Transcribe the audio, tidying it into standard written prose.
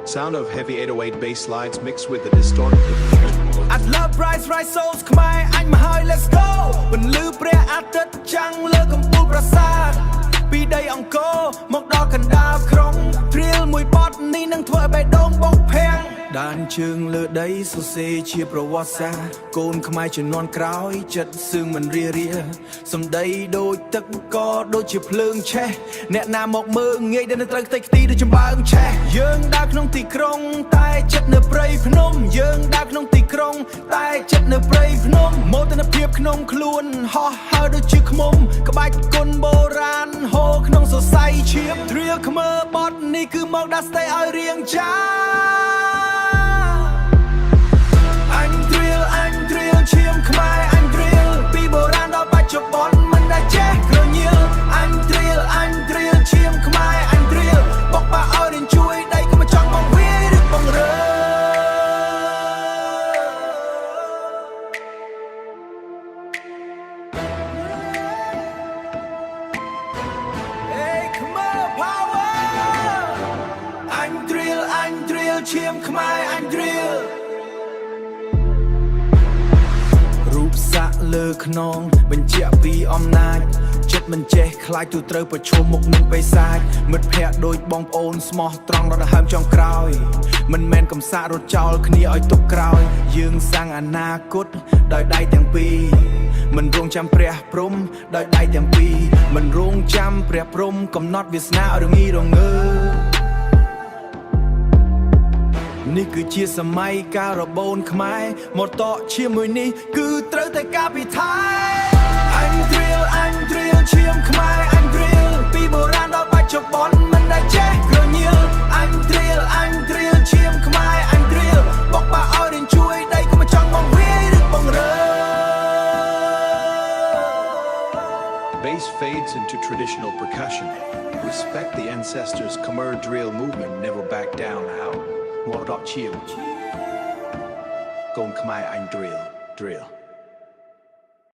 Sound of heavy 808 bass slides mixed with the distorted. I love rise souls ខ្មែរអញមកហើយ let's go បន្លឺព្រះអាទិត្យចាំងលើកំពូលប្រាសាទពីដីអង្គរមកដល់កណ្ដាលក្រុងព្រាលមួយបត់នេះនឹងធ្វើឲ្យបេះដូងបងភាំងដានជើងលើដីសរសេរជាប្រវត្តិសាស្ត្រកូនខ្មែរជំនាន់ក្រោយចិត្តសឹងមិនរារាសំដីដូចទឹកក៏ដូចជាភ្លើងឆេះអ្នកណាមកមើលងាយដែលនៅត្រូវខ្ទេចខ្ទីដូចចំបើងឆេះយើងដើរក្នុងទីក្រុងតែចិត្តនៅព្រៃភ្នំយើងដើរក្នុងទីក្រុងតែចិត្តនៅព្រៃភ្នំមោទនភាពក្នុងខ្លួនហោះហើរដូចជាឃ្មុំក្បាច់គុនបុរាណហូរក្នុងសរសៃឈាមត្រៀលខ្មើបត់នេះគឺមកដាក់ស្ទេឲ្យរៀងចាអញត្រៀលឈាមខ្មែរអញត្រៀលពីបុរាណដល់បច្ចុប្បន្នមិនដែលចេះក្រញៀលអញត្រៀលឈាមខ្មែរអញត្រៀលបកបាឲ្យរៀនជួយដៃក៏មិនចង់មកវាឬបងរើ ឈាមខ្មែរអញត្រៀលរូបសាក់លើខ្នងបញ្ជាក់ពីអំណាចចិត្តមិនចេះខ្លាចទូត្រូវប្រឈមមុខនឹងបិសាចមិត្តភ័ក្តិដូចបងប្អូនស្មោះត្រង់រត់ដង្ហើមចុងក្រោយមិនមែនកំសាករត់ចោលគ្នាឲ្យទុកក្រោយយើងសាំងអនាគតដោយដៃទាំងពីរមិនរងចាំព្រះព្រំដោយដៃទាំងពីរមិនរងចាំព្រះព្រំកំណត់វាសនាឲ្យរងីរងើនេះគឺជាសម័យកាលរបូនខ្មែរមកតកជាមួយនេះគឺត្រូវតែការពិថាអញត្រៀលឈាមខ្មែរអញត្រៀលពីបុរាណដល់បច្ចុប្បន្នមិនដែលចេះក្រញៀលអញត្រៀលឈាមខ្មែរអញត្រៀលបកបាឲ្យរៀនជួយដៃក៏មិនចង់មកវាឬបងរើ Bass fades into traditional percussion. Respect the ancestors' Khmer drill movement, never back down out. What about you? Gong Khmer Ein drill.